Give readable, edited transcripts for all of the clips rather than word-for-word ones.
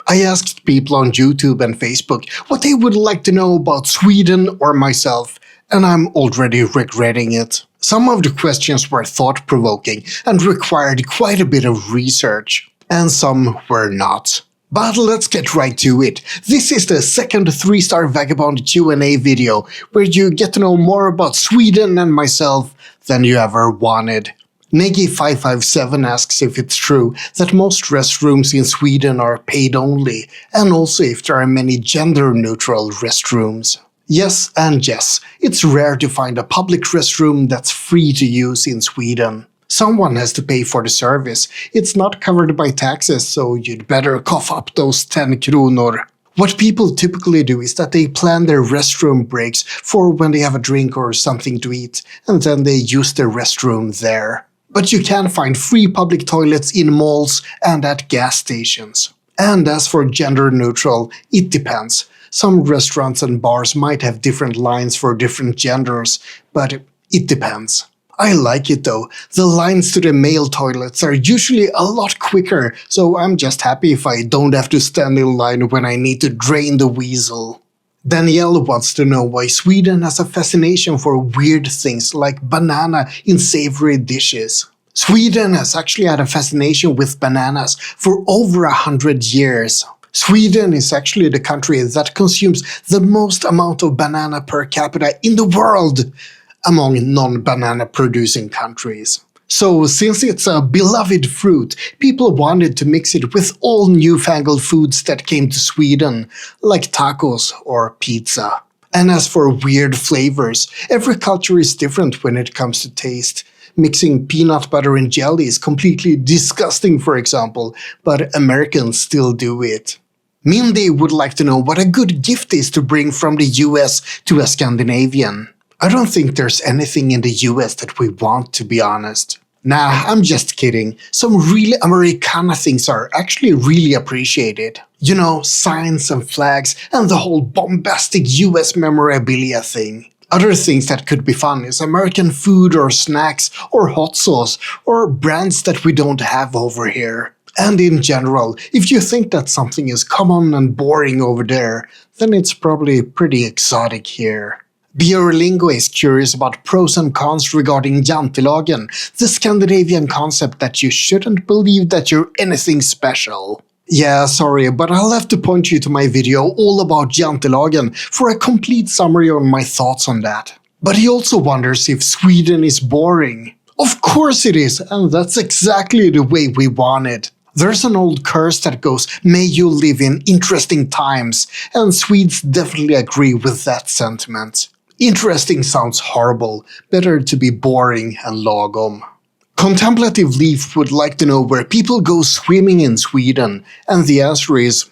I asked people on YouTube and Facebook what they would like to know about Sweden or myself, and I'm already regretting it. Some of the questions were thought-provoking and required quite a bit of research, and some were not. But let's get right to it. This is the second 3 Star Vagabond Q&A video, where you get to know more about Sweden and myself than you ever wanted. Negi557 asks if it's true that most restrooms in Sweden are paid only, and also if there are many gender-neutral restrooms. Yes and yes, it's rare to find a public restroom that's free to use in Sweden. Someone has to pay for the service. It's not covered by taxes, so you'd better cough up those 10 kronor. What people typically do is that they plan their restroom breaks for when they have a drink or something to eat, and then they use the restroom there. But you can find free public toilets in malls and at gas stations. And as for gender neutral, it depends. Some restaurants and bars might have different lines for different genders, but it depends. I like it though. The lines to the male toilets are usually a lot quicker, so I'm just happy if I don't have to stand in line when I need to drain the weasel. Danielle wants to know why Sweden has a fascination for weird things like banana in savory dishes. Sweden has actually had a fascination with bananas for over 100 years. Sweden is actually the country that consumes the most amount of banana per capita in the world among non-banana producing countries. So, since it's a beloved fruit, people wanted to mix it with all newfangled foods that came to Sweden, like tacos or pizza. And as for weird flavors, every culture is different when it comes to taste. Mixing peanut butter and jelly is completely disgusting, for example, but Americans still do it. Mindy would like to know what a good gift is to bring from the US to a Scandinavian. I don't think there's anything in the US that we want, to be honest. Nah, I'm just kidding. Some really Americana things are actually really appreciated. You know, signs and flags and the whole bombastic US memorabilia thing. Other things that could be fun is American food or snacks or hot sauce or brands that we don't have over here. And in general, if you think that something is common and boring over there, then it's probably pretty exotic here. Biolingo is curious about pros and cons regarding Jantelagen, the Scandinavian concept that you shouldn't believe that you're anything special. Yeah, sorry, but I'll have to point you to my video all about Jantelagen for a complete summary on my thoughts on that. But he also wonders if Sweden is boring. Of course it is, and that's exactly the way we want it. There's an old curse that goes, "May you live in interesting times," and Swedes definitely agree with that sentiment. Interesting sounds horrible, better to be boring and lagom. Contemplative Leaf would like to know where people go swimming in Sweden, and the answer is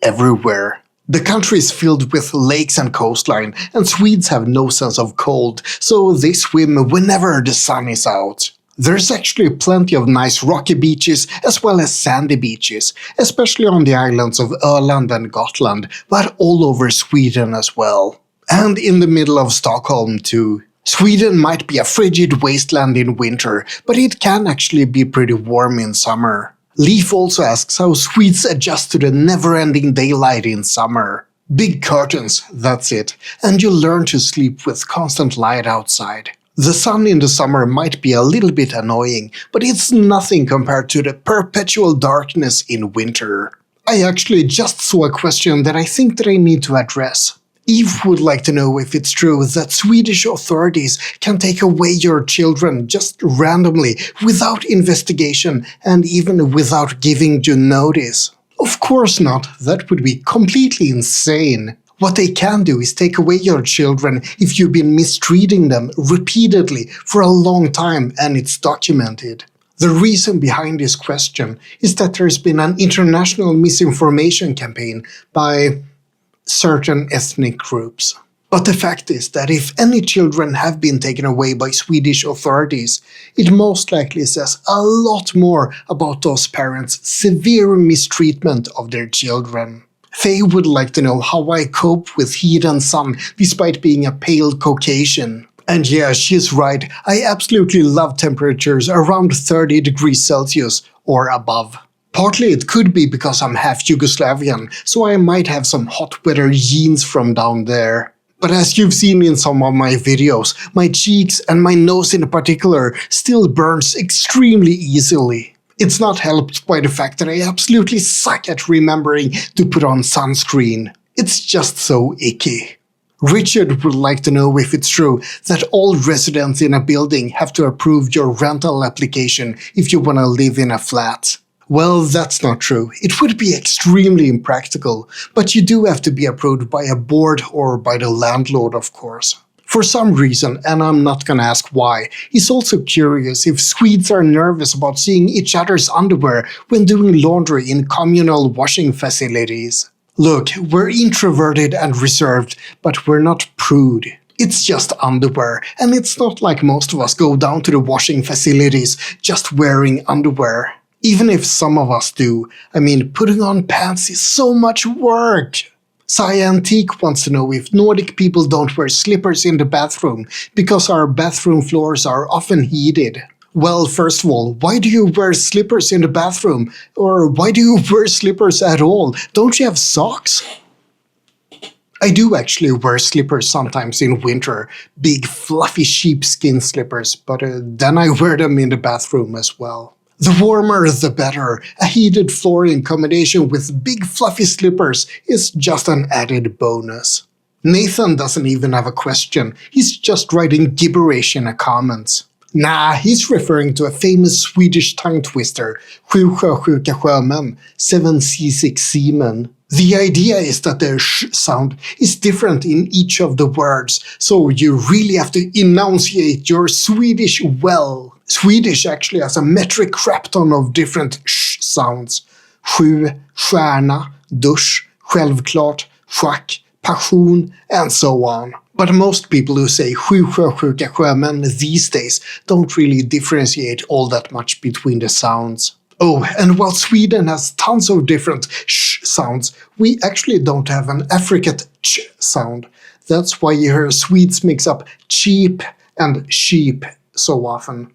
everywhere. The country is filled with lakes and coastline, and Swedes have no sense of cold, so they swim whenever the sun is out. There's actually plenty of nice rocky beaches as well as sandy beaches, especially on the islands of Öland and Gotland, but all over Sweden as well. And in the middle of Stockholm too. Sweden might be a frigid wasteland in winter, but it can actually be pretty warm in summer. Leaf also asks how Swedes adjust to the never-ending daylight in summer. Big curtains, that's it, and you learn to sleep with constant light outside. The sun in the summer might be a little bit annoying, but it's nothing compared to the perpetual darkness in winter. I actually just saw a question that I think that I need to address. Eve would like to know if it's true that Swedish authorities can take away your children just randomly, without investigation, and even without giving you notice. Of course not, that would be completely insane. What they can do is take away your children if you've been mistreating them repeatedly for a long time and it's documented. The reason behind this question is that there's been an international misinformation campaign by certain ethnic groups. But the fact is that if any children have been taken away by Swedish authorities, it most likely says a lot more about those parents' severe mistreatment of their children. Faye would like to know how I cope with heat and sun despite being a pale Caucasian. And yeah, she's right, I absolutely love temperatures around 30 degrees Celsius or above. Partly it could be because I'm half Yugoslavian, so I might have some hot weather genes from down there. But as you've seen in some of my videos, my cheeks and my nose in particular still burns extremely easily. It's not helped by the fact that I absolutely suck at remembering to put on sunscreen. It's just so icky. Richard would like to know if it's true that all residents in a building have to approve your rental application if you want to live in a flat. Well, that's not true. It would be extremely impractical, but you do have to be approved by a board or by the landlord, of course. For some reason, and I'm not gonna ask why, he's also curious if Swedes are nervous about seeing each other's underwear when doing laundry in communal washing facilities. Look, we're introverted and reserved, but we're not prude. It's just underwear, and it's not like most of us go down to the washing facilities just wearing underwear. Even if some of us do, I mean, putting on pants is so much work. Scientique wants to know if Nordic people don't wear slippers in the bathroom because our bathroom floors are often heated. Well, first of all, why do you wear slippers in the bathroom? Or why do you wear slippers at all? Don't you have socks? I do actually wear slippers sometimes in winter, big fluffy sheepskin slippers, but then I wear them in the bathroom as well. The warmer the better. A heated floor in combination with big fluffy slippers is just an added bonus. Nathan doesn't even have a question, he's just writing gibberish in the comments. Nah, he's referring to a famous Swedish tongue twister, Sju sjösjuka sjömän, 7 seasick seamen. The idea is that the sh sound is different in each of the words, so you really have to enunciate your Swedish well. Swedish actually has a metric crapton of different sh sounds. Sju, stjärna, dusch, självklart, schack, passion, and so on. But most people who say Sju sjösjuka sjömän these days don't really differentiate all that much between the sounds. Oh, and while Sweden has tons of different sh sounds, we actually don't have an affricate ch sound. That's why you hear Swedes mix up cheap and sheep so often.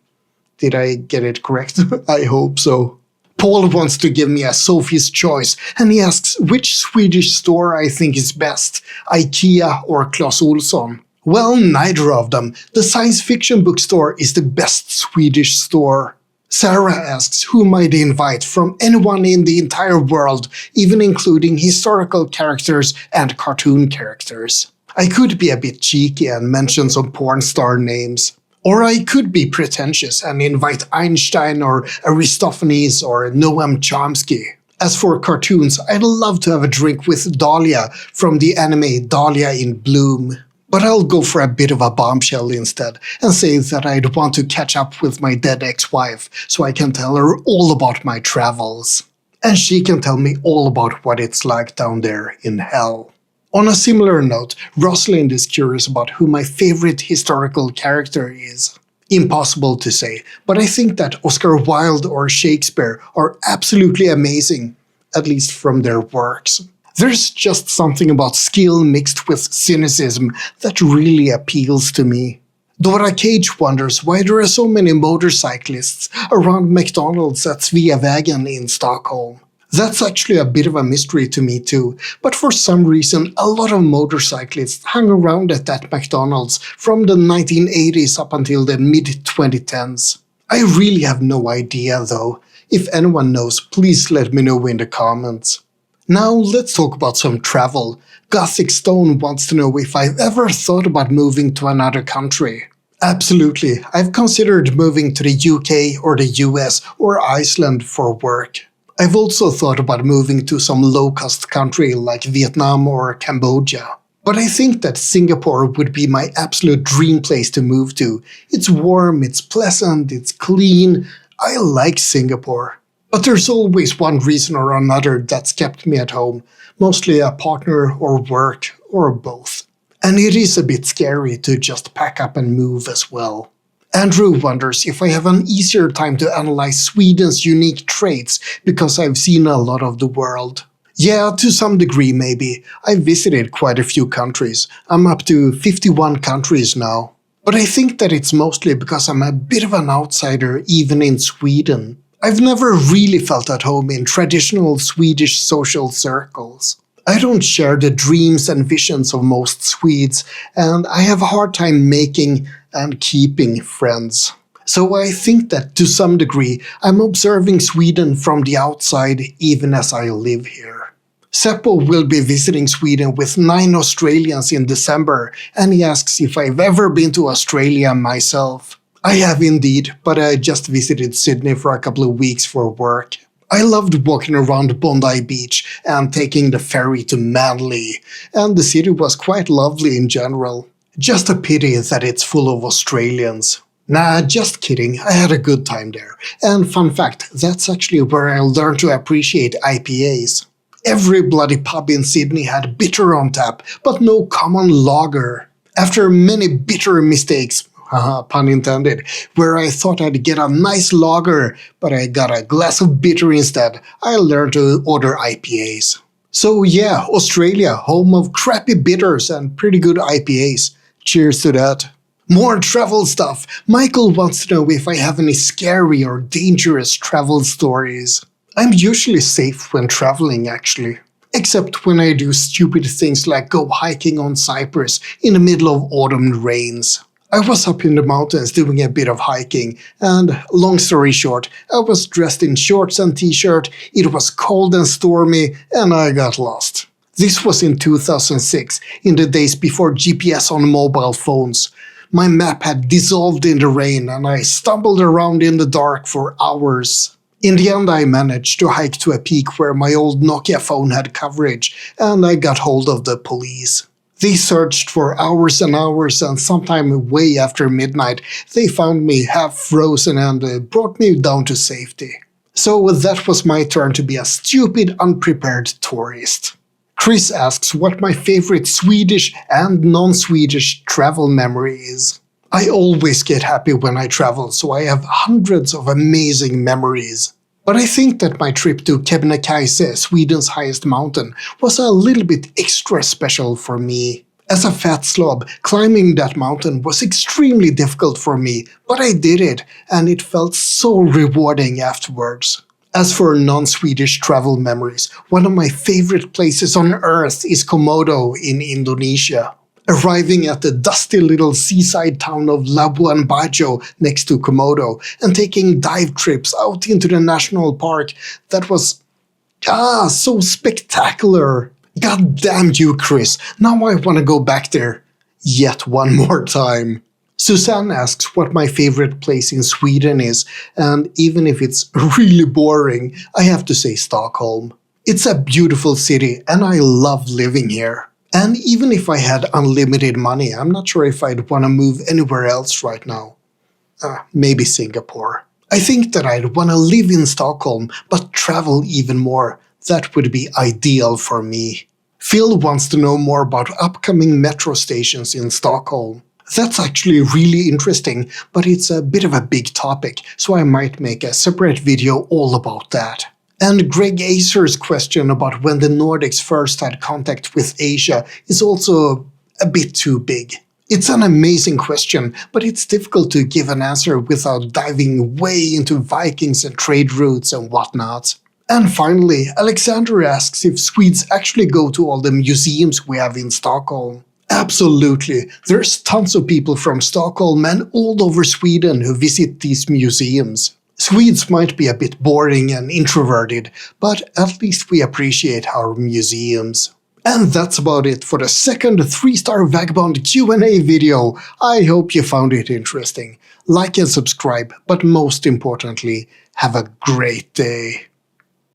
Did I get it correct? I hope so. Paul wants to give me a Sophie's choice, and he asks which Swedish store I think is best, IKEA or Clas Ohlson. Well, neither of them. The science fiction bookstore is the best Swedish store. Sarah asks who might invite from anyone in the entire world, even including historical characters and cartoon characters. I could be a bit cheeky and mention some porn star names. Or I could be pretentious and invite Einstein or Aristophanes or Noam Chomsky. As for cartoons, I'd love to have a drink with Dahlia from the anime Dahlia in Bloom. But I'll go for a bit of a bombshell instead and say that I'd want to catch up with my dead ex-wife so I can tell her all about my travels. And she can tell me all about what it's like down there in hell. On a similar note, Rosalind is curious about who my favorite historical character is. Impossible to say, but I think that Oscar Wilde or Shakespeare are absolutely amazing, at least from their works. There's just something about skill mixed with cynicism that really appeals to me. Dora Cage wonders why there are so many motorcyclists around McDonalds at Sveavägen in Stockholm. That's actually a bit of a mystery to me too, but for some reason a lot of motorcyclists hung around at that McDonald's from the 1980s up until the mid-2010s. I really have no idea though. If anyone knows, please let me know in the comments. Now let's talk about some travel. Gothic Stone wants to know if I've ever thought about moving to another country. Absolutely, I've considered moving to the UK or the US or Iceland for work. I've also thought about moving to some low-cost country like Vietnam or Cambodia. But I think that Singapore would be my absolute dream place to move to. It's warm, it's pleasant, it's clean. I like Singapore. But there's always one reason or another that's kept me at home. Mostly a partner or work or both. And it is a bit scary to just pack up and move as well. Andrew wonders if I have an easier time to analyze Sweden's unique traits because I've seen a lot of the world. Yeah, to some degree maybe. I've visited quite a few countries. I'm up to 51 countries now. But I think that it's mostly because I'm a bit of an outsider even in Sweden. I've never really felt at home in traditional Swedish social circles. I don't share the dreams and visions of most Swedes, and I have a hard time making and keeping friends. So I think that to some degree I'm observing Sweden from the outside even as I live here. Seppo will be visiting Sweden with 9 Australians in December, and he asks if I've ever been to Australia myself. I have indeed, but I just visited Sydney for a couple of weeks for work. I loved walking around Bondi Beach and taking the ferry to Manly, and the city was quite lovely in general. Just a pity that it's full of Australians. Nah, just kidding, I had a good time there. And fun fact, that's actually where I learned to appreciate IPAs. Every bloody pub in Sydney had bitter on tap, but no common lager. After many bitter mistakes, pun intended, where I thought I'd get a nice lager, but I got a glass of bitter instead, I learned to order IPAs. So yeah, Australia, home of crappy bitters and pretty good IPAs. Cheers to that. More travel stuff. Michael wants to know if I have any scary or dangerous travel stories. I'm usually safe when traveling, actually. Except when I do stupid things like go hiking on Cyprus in the middle of autumn rains. I was up in the mountains doing a bit of hiking, and long story short, I was dressed in shorts and t-shirt, it was cold and stormy, and I got lost. This was in 2006, in the days before GPS on mobile phones. My map had dissolved in the rain, and I stumbled around in the dark for hours. In the end, I managed to hike to a peak where my old Nokia phone had coverage, and I got hold of the police. They searched for hours and hours, and sometime way after midnight, they found me half frozen and brought me down to safety. So that was my turn to be a stupid, unprepared tourist. Chris asks what my favorite Swedish and non-Swedish travel memory is. I always get happy when I travel, so I have hundreds of amazing memories. But I think that my trip to Kebnekaise, Sweden's highest mountain, was a little bit extra special for me. As a fat slob, climbing that mountain was extremely difficult for me, but I did it, and it felt so rewarding afterwards. As for non-Swedish travel memories, one of my favorite places on earth is Komodo in Indonesia. Arriving at the dusty little seaside town of Labuan Bajo next to Komodo and taking dive trips out into the national park, that was so spectacular. God damn you, Chris, now I want to go back there yet one more time. Susanne asks what my favorite place in Sweden is, and even if it's really boring, I have to say Stockholm. It's a beautiful city and I love living here. And even if I had unlimited money, I'm not sure if I'd want to move anywhere else right now. Maybe Singapore. I think that I'd want to live in Stockholm, but travel even more. That would be ideal for me. Phil wants to know more about upcoming metro stations in Stockholm. That's actually really interesting, but it's a bit of a big topic, so I might make a separate video all about that. And Greg Acer's question about when the Nordics first had contact with Asia is also a bit too big. It's an amazing question, but it's difficult to give an answer without diving way into Vikings and trade routes and whatnot. And finally, Alexander asks if Swedes actually go to all the museums we have in Stockholm. Absolutely, there's tons of people from Stockholm and all over Sweden who visit these museums. Swedes might be a bit boring and introverted, but at least we appreciate our museums. And that's about it for the second 3 Star Vagabond Q&A video. I hope you found it interesting. Like and subscribe, but most importantly, have a great day.